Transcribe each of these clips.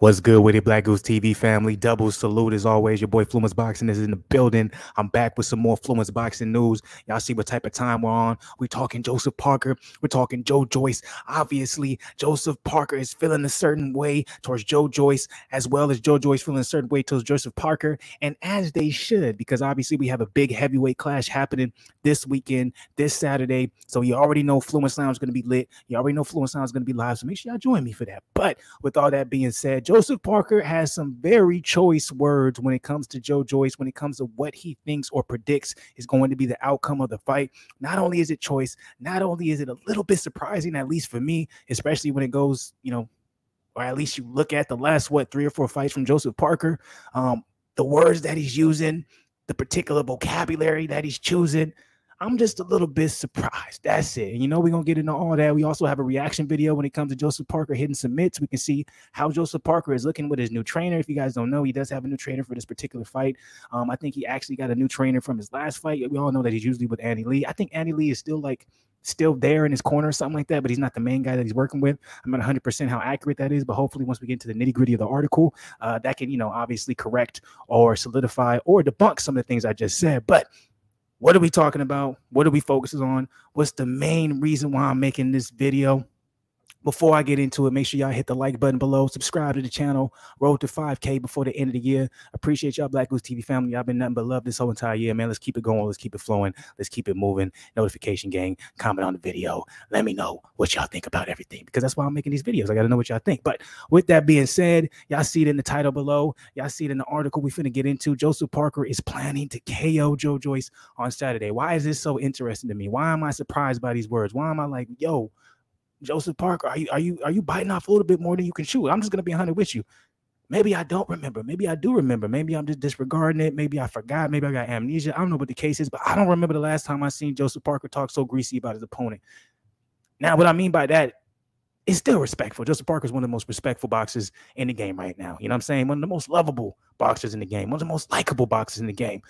What's good with it, Black Goose TV family? Double salute as always. Your boy Fluence Boxing is in the building. I'm back with some more Fluence Boxing news. Y'all see what type of time we're on. We're talking Joseph Parker. We're talking Joe Joyce. Obviously, Joseph Parker is feeling a certain way towards Joe Joyce, as well as Joe Joyce feeling a certain way towards Joseph Parker, and as they should, because obviously we have a big heavyweight clash happening this weekend, this Saturday. So you already know Fluence Lounge is going to be lit. You already know Fluence Lounge is going to be live. So make sure y'all join me for that. But with all that being said, Joseph Parker has some very choice words when it comes to Joe Joyce, when it comes to what he thinks or predicts is going to be the outcome of the fight. Not only is it choice, not only is it a little bit surprising, at least for me, especially when it goes, or at least you look at the last, 3 or 4 fights from Joseph Parker, the words that he's using, the particular vocabulary that he's choosing, I'm just a little bit surprised. That's it. And we're going to get into all that. We also have a reaction video when it comes to Joseph Parker hitting some mitts. We can see how Joseph Parker is looking with his new trainer. If you guys don't know, he does have a new trainer for this particular fight. I think he actually got a new trainer from his last fight. We all know that he's usually with Andy Lee. I think Andy Lee is still there in his corner or something like that, but he's not the main guy that he's working with. I'm not 100% how accurate that is, but hopefully once we get into the nitty gritty of the article, that can, obviously correct or solidify or debunk some of the things I just said. But what are we talking about? What are we focusing on? What's the main reason why I'm making this video? Before I get into it, make sure y'all hit the like button below, subscribe to the channel, roll to 5K before the end of the year. Appreciate y'all, Black Goose TV family. Y'all been nothing but love this whole entire year, man. Let's keep it going. Let's keep it flowing. Let's keep it moving. Notification gang, comment on the video. Let me know what y'all think about everything, because that's why I'm making these videos. I got to know what y'all think. But with that being said, y'all see it in the title below. Y'all see it in the article we finna get into. Joseph Parker is planning to KO Joe Joyce on Saturday. Why is this so interesting to me? Why am I surprised by these words? Why am I like, yo, Joseph Parker, are you biting off a little bit more than you can chew? I'm just gonna be 100 with you. Maybe I don't remember. Maybe I do remember. Maybe I'm just disregarding it. Maybe I forgot. Maybe I got amnesia. I don't know what the case is, but I don't remember the last time I seen Joseph Parker talk so greasy about his opponent. Now, what I mean by that is still respectful. Joseph Parker is one of the most respectful boxers in the game right now. You know what I'm saying? One of the most lovable boxers in the game. One of the most likable boxers in the game.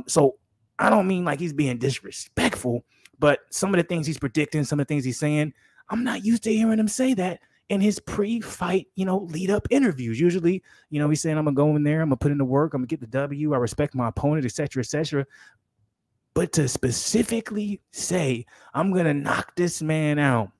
So I don't mean like he's being disrespectful, but some of the things he's predicting, some of the things he's saying, I'm not used to hearing him say that in his pre-fight, lead-up interviews. Usually, he's saying, I'm going to go in there, I'm going to put in the work, I'm going to get the W, I respect my opponent, etc., etc. But to specifically say, I'm going to knock this man out,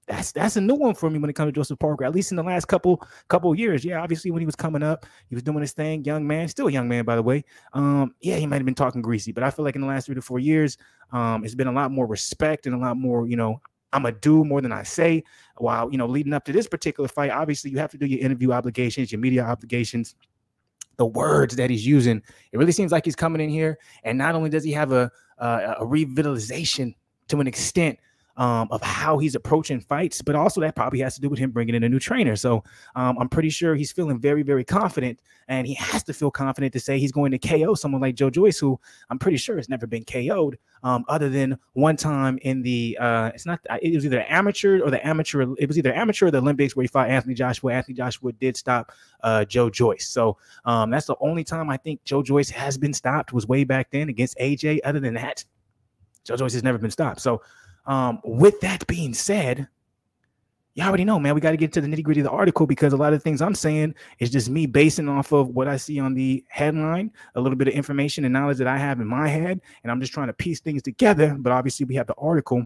that's a new one for me when it comes to Joseph Parker, at least in the last couple of years. Yeah, obviously when he was coming up, he was doing his thing, young man, still a young man, by the way. Yeah, he might have been talking greasy, but I feel like in the last 3 to 4 years, it's been a lot more respect and a lot more, I'm a do more than I say. While, leading up to this particular fight, obviously you have to do your interview obligations, your media obligations. The words that he's using, it really seems like he's coming in here, and not only does he have a revitalization to an extent of how he's approaching fights, but also that probably has to do with him bringing in a new trainer. So I'm pretty sure he's feeling very, very confident, and he has to feel confident to say he's going to KO someone like Joe Joyce, who I'm pretty sure has never been KO'd other than one time in the it was either amateur or the Olympics where he fought Anthony Joshua. Anthony Joshua did stop Joe Joyce. So that's the only time I think Joe Joyce has been stopped, was way back then against AJ. Other than that, Joe Joyce has never been stopped. So with that being said, you already know, man, we got to get to the nitty gritty of the article, because a lot of the things I'm saying is just me basing off of what I see on the headline, a little bit of information and knowledge that I have in my head, and I'm just trying to piece things together. But obviously we have the article,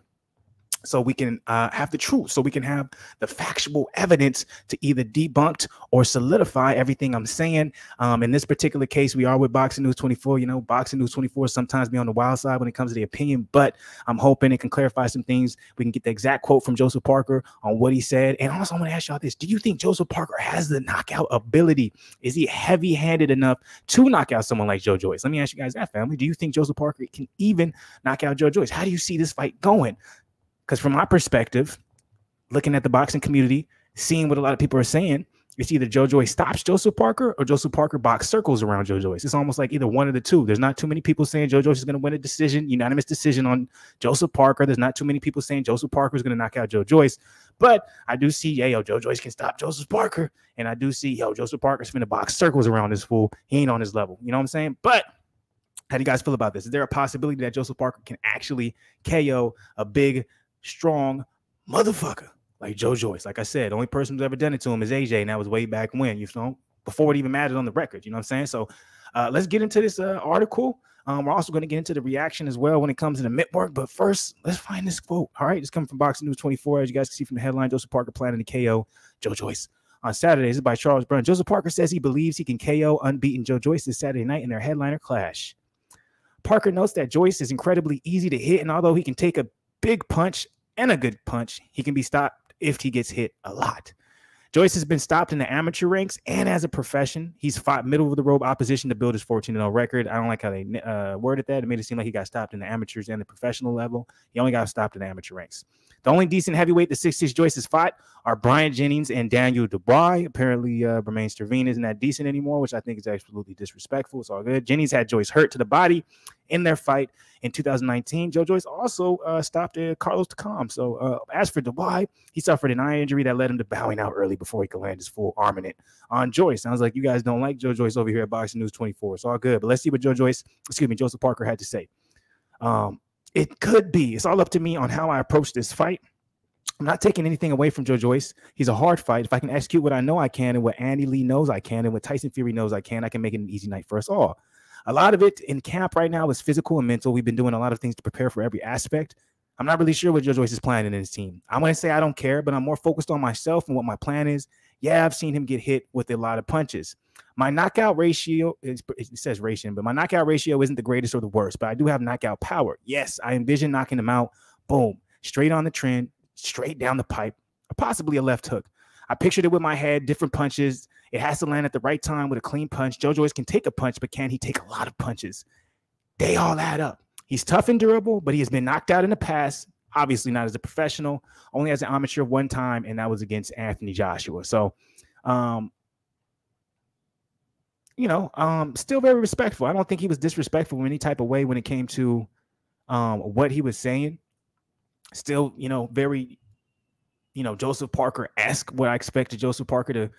so we can have the truth, so we can have the factual evidence to either debunk or solidify everything I'm saying. In this particular case, we are with Boxing News 24. Boxing News 24 sometimes be on the wild side when it comes to the opinion, but I'm hoping it can clarify some things. We can get the exact quote from Joseph Parker on what he said. And also, I want to ask y'all this. Do you think Joseph Parker has the knockout ability? Is he heavy-handed enough to knock out someone like Joe Joyce? Let me ask you guys that, family. Do you think Joseph Parker can even knock out Joe Joyce? How do you see this fight going? Because from my perspective, looking at the boxing community, seeing what a lot of people are saying, it's either Joe Joyce stops Joseph Parker or Joseph Parker box circles around Joe Joyce. It's almost like either one of the two. There's not too many people saying Joe Joyce is going to win a decision, unanimous decision on Joseph Parker. There's not too many people saying Joseph Parker is going to knock out Joe Joyce. But I do see, Joe Joyce can stop Joseph Parker. And I do see, Joseph Parker's going to box circles around this fool. He ain't on his level. You know what I'm saying? But how do you guys feel about this? Is there a possibility that Joseph Parker can actually KO a big, strong motherfucker like Joe Joyce. Like I said, the only person who's ever done it to him is AJ, and that was way back when, you know, before it even mattered on the record. You know what I'm saying? So let's get into this article. We're also going to get into the reaction as well when it comes to the mitt work. But first, let's find this quote. All right, it's coming from Boxing News 24. As you guys can see from the headline, Joseph Parker planning to KO Joe Joyce on Saturday. This is by Charles Brown. Joseph Parker says he believes he can KO unbeaten Joe Joyce this Saturday night in their headliner clash. Parker notes that Joyce is incredibly easy to hit, and although he can take a big punch and a good punch, he can be stopped if he gets hit a lot. Joyce has been stopped in the amateur ranks and as a profession. He's fought middle of the road opposition to build his 14-0 record. I don't like how they worded that. It made it seem like he got stopped in the amateurs and the professional level. He only got stopped in the amateur ranks. The only decent heavyweight the 6'6" Joyce has fought are Brian Jennings and Daniel Dubois. Apparently, Bermain Stervin isn't that decent anymore, which I think is absolutely disrespectful. It's all good. Jennings had Joyce hurt to the body in their fight in 2019. Joe Joyce also stopped Carlos Takam. So as for Dubois, he suffered an eye injury that led him to bowing out early before he could land his full armament on Joyce. Sounds like you guys don't like Joe Joyce over here at Boxing News 24. It's all good. But let's see what Joseph Parker had to say. It could be. It's all up to me on how I approach this fight. I'm not taking anything away from Joe Joyce. He's a hard fight. If I can execute what I know I can and what Andy Lee knows I can and what Tyson Fury knows I can make it an easy night for us all. A lot of it in camp right now is physical and mental. We've been doing a lot of things to prepare for every aspect. I'm not really sure what Joe Joyce is planning in his team. I want to say I don't care, but I'm more focused on myself and what my plan is. Yeah, I've seen him get hit with a lot of punches. My knockout ratio, it says ratio, but my knockout ratio isn't the greatest or the worst, but I do have knockout power. Yes, I envision knocking him out, boom, straight on the trend, straight down the pipe, or possibly a left hook. I pictured it with my head, different punches. It has to land at the right time with a clean punch. Joe Joyce can take a punch, but can he take a lot of punches? They all add up. He's tough and durable, but he has been knocked out in the past. Obviously not as a professional, only as an amateur one time, and that was against Anthony Joshua. So, still very respectful. I don't think he was disrespectful in any type of way when it came to what he was saying. Still, very, Joseph Parker-esque, what I expected Joseph Parker to,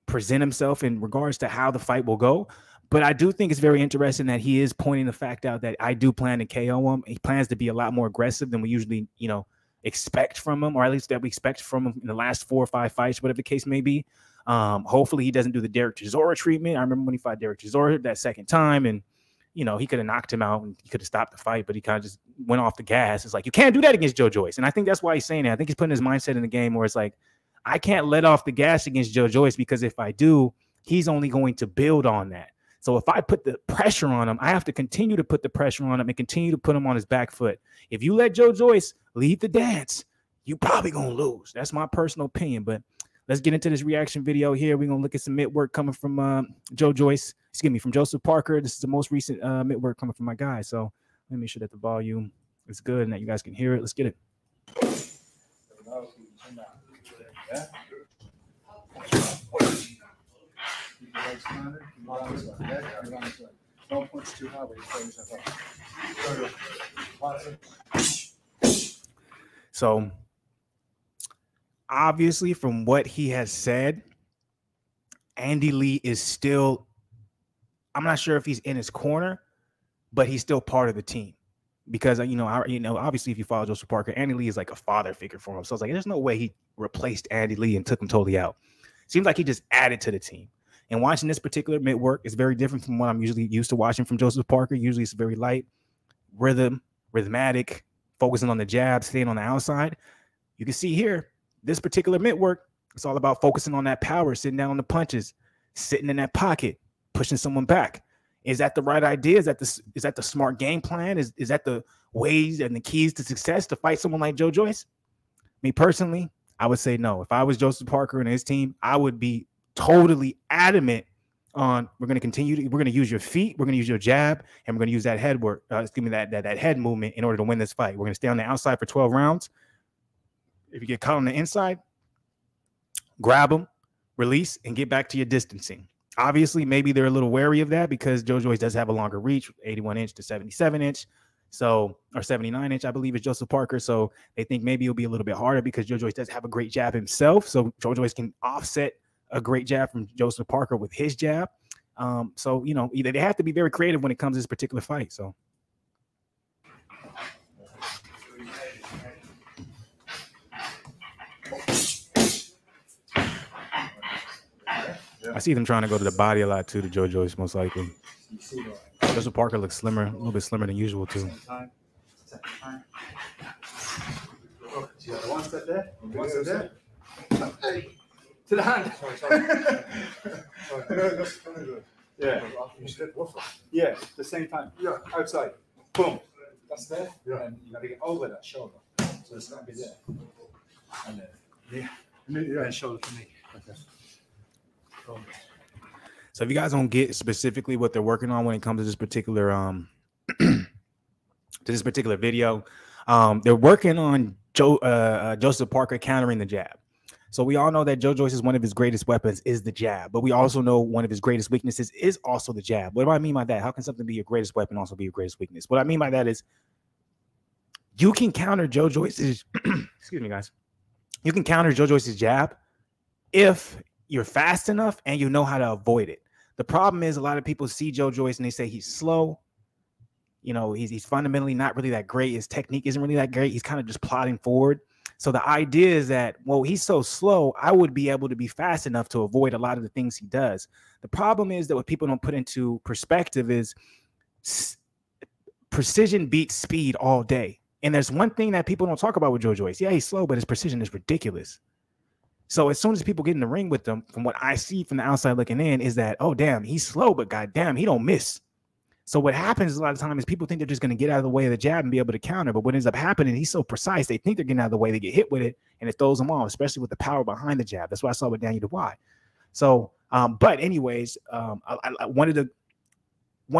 present himself in regards to how the fight will go. But I do think it's very interesting that he is pointing the fact out that I do plan to KO him. He plans to be a lot more aggressive than we usually, expect from him, or at least that we expect from him in the last 4 or 5 fights, whatever the case may be. Hopefully he doesn't do the Derek Chisora treatment. I remember when he fought Derek Chisora that second time, and he could have knocked him out and he could have stopped the fight, but he kind of just went off the gas. It's like, you can't do that against Joe Joyce. And I think that's why he's saying that. I think he's putting his mindset in the game where it's like, I can't let off the gas against Joe Joyce, because if I do, he's only going to build on that. So if I put the pressure on him, I have to continue to put the pressure on him and continue to put him on his back foot. If you let Joe Joyce lead the dance, you probably going to lose. That's my personal opinion. But let's get into this reaction video here. We're going to look at some mitt work coming from Joe Joyce. Excuse me, from Joseph Parker. This is the most recent mitt work coming from my guy. So let me make sure that the volume is good and that you guys can hear it. Let's get it. Don't punch too hard. So obviously, from what he has said, Andy Lee is still, I'm not sure if he's in his corner, but he's still part of the team. Because, obviously, if you follow Joseph Parker, Andy Lee is like a father figure for him. So it's like, there's no way he replaced Andy Lee and took him totally out. Seems like he just added to the team. And watching this particular mitt work is very different from what I'm usually used to watching from Joseph Parker. Usually it's very light, rhythmatic, focusing on the jab, staying on the outside. You can see here, this particular mitt work, it's all about focusing on that power, sitting down on the punches, sitting in that pocket, pushing someone back. Is that the right idea? Is that the smart game plan? Is that the ways and the keys to success to fight someone like Joe Joyce? Me personally, I would say no. If I was Joseph Parker and his team, I would be totally adamant on we're going to use your feet, we're going to use your jab, and we're going to use that head work, that head movement in order to win this fight. We're going to stay on the outside for 12 rounds. If you get caught on the inside, grab them, release, and get back to your distancing. Obviously, maybe they're a little wary of that because Joe Joyce does have a longer reach, 81-inch to 77-inch. So, or 79-inch, I believe, is Joseph Parker. So they think maybe it'll be a little bit harder because Joe Joyce does have a great jab himself. So Joe Joyce can offset a great jab from Joseph Parker with his jab. So, either they have to be very creative when it comes to this particular fight. So. I see them trying to go to the body a lot too, to Joyce, most likely. Joseph Parker looks slimmer, a little bit slimmer than usual too. One step there. One step there. Hey, to the hand. Yeah. Yeah, the same time. Yeah. Outside. Boom. That's there. Yeah. And you got to get over that shoulder. So it's going to be there. And then, yeah. And shoulder to me. Okay. Boom. So if you guys don't get specifically what they're working on when it comes to this particular video, they're working on Joseph Parker countering the jab. So we all know that Joe Joyce is one of his greatest weapons is the jab, but we also know one of his greatest weaknesses is also the jab. What do I mean by that? How can something be your greatest weapon also be your greatest weakness? What I mean by that is you can counter Joe Joyce's excuse me, guys. You can counter Joe Joyce's jab if you're fast enough and you know how to avoid it. The problem is a lot of people see Joe Joyce and they say he's slow. You know, he's fundamentally not really that great. His technique isn't really that great. He's kind of just plodding forward. So the idea is that, well, he's so slow, I would be able to be fast enough to avoid a lot of the things he does. The problem is that what people don't put into perspective is precision beats speed all day. And there's one thing that people don't talk about with Joe Joyce. Yeah, he's slow, but his precision is ridiculous. So as soon as people get in the ring with him, from what I see from the outside looking in, is that, oh, damn, he's slow, but goddamn, he don't miss. So what happens a lot of times is people think they're just going to get out of the way of the jab and be able to counter. But what ends up happening, he's so precise, they think they're getting out of the way, they get hit with it, and it throws them off, especially with the power behind the jab. That's what I saw with Daniel Dubois. So, but anyways, one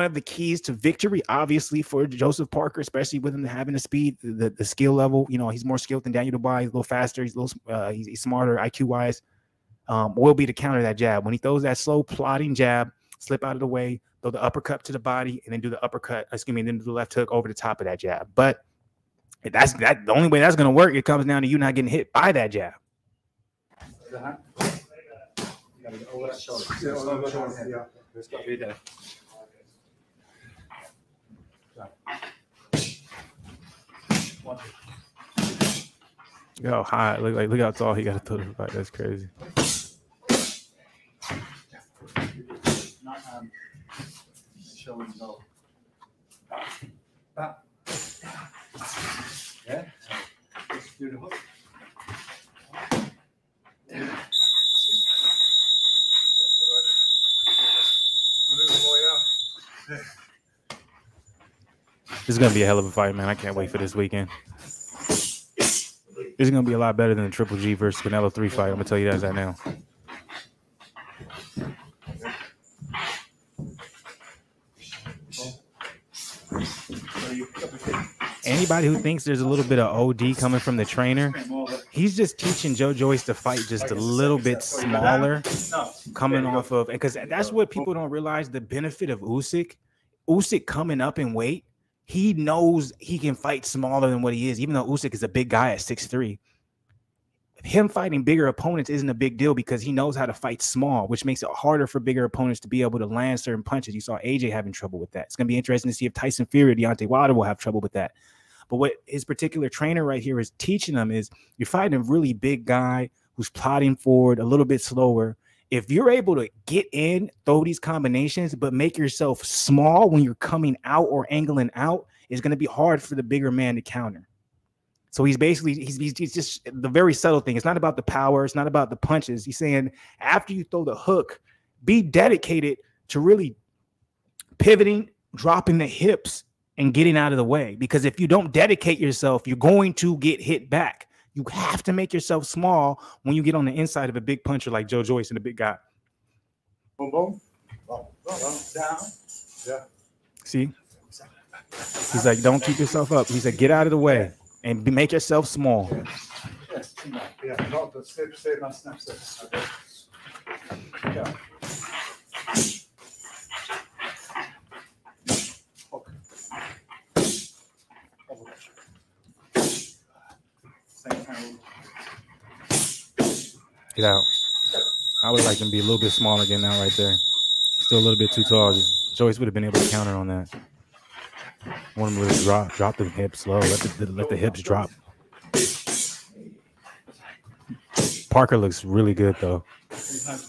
of the keys to victory, obviously, for Joseph Parker, especially with him having the speed, the skill level, you know, he's more skilled than Daniel Dubois. He's a little faster. He's a little, he's smarter IQ-wise, will be to counter that jab. When he throws that slow, plodding jab, slip out of the way, throw the uppercut to the body, and then do the uppercut, and then do the left hook over the top of that jab. But that's the only way that's going to work. It comes down to you not getting hit by that jab. Yeah. It's got to be there. Yo, high. Look how tall he got to throw the fight. That's crazy. Yeah. Let's do the hook. This is going to be a hell of a fight, man. I can't wait for this weekend. This is going to be a lot better than the Triple G versus Canelo 3 fight. I'm going to tell you that right now. Anybody who thinks there's a little bit of OD coming from the trainer, he's just teaching Joe Joyce to fight just a little bit smaller, coming off of, because that's what people don't realize, the benefit of Usyk. Usyk coming up in weight, he knows he can fight smaller than what he is, even though Usyk is a big guy at 6'3". Him fighting bigger opponents isn't a big deal because he knows how to fight small, which makes it harder for bigger opponents to be able to land certain punches. You saw AJ having trouble with that. It's going to be interesting to see if Tyson Fury or Deontay Wilder will have trouble with that. But what his particular trainer right here is teaching them is you're fighting a really big guy who's plodding forward a little bit slower. If you're able to get in, throw these combinations, but make yourself small when you're coming out or angling out, it's going to be hard for the bigger man to counter. So he's basically, he's just the very subtle thing. It's not about the power. It's not about the punches. He's saying after you throw the hook, be dedicated to really pivoting, dropping the hips, and getting out of the way. Because if you don't dedicate yourself, you're going to get hit back. You have to make yourself small when you get on the inside of a big puncher like Joe Joyce and a big guy. Boom, boom. Boom, boom, down. Yeah. See? He's like, don't keep yourself up. He said, get out of the way and make yourself small. Yes, yeah, not the step, not snap, step. Okay. Yeah. Get out. I would like him to be a little bit smaller again now right there. Still a little bit too tall. Joyce would have been able to counter on that. Want him to drop the hips slow. Let the hips drop. Parker looks really good though.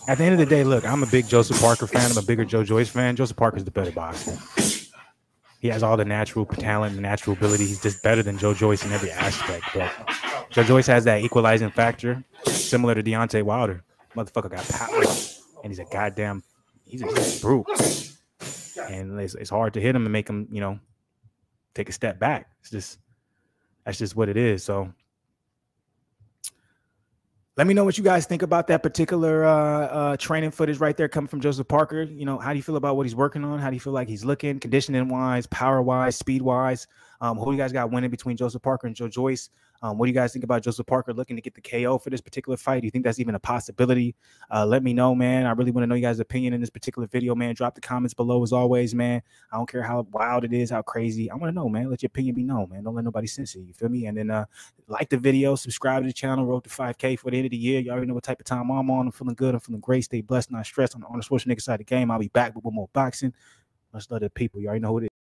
At the end of the day, look, I'm a big Joseph Parker fan. I'm a bigger Joe Joyce fan. Joseph Parker's the better boxer. He has all the natural talent and natural ability. He's just better than Joe Joyce in every aspect. But Joe Joyce has that equalizing factor, similar to Deontay Wilder. Motherfucker got power, and he's a brute. And it's hard to hit him and make him, take a step back. That's just what it is. So let me know what you guys think about that particular training footage right there coming from Joseph Parker. How do you feel about what he's working on? How do you feel like he's looking, conditioning wise, power wise, speed wise? Who do you guys got winning between Joseph Parker and Joe Joyce? What do you guys think about Joseph Parker looking to get the KO for this particular fight? Do you think that's even a possibility? Let me know, man. I really want to know you guys' opinion in this particular video, man. Drop the comments below as always, man. I don't care how wild it is, how crazy. I want to know, man. Let your opinion be known, man. Don't let nobody censor you. You feel me? And then like the video, subscribe to the channel, road to 5K for the end of the year. You already know what type of time I'm on. I'm feeling good. I'm feeling great. Stay blessed, not stressed. On the Arnold Schwarzenegger side of the game. I'll be back with more boxing. Much love to the people. You already know who it is.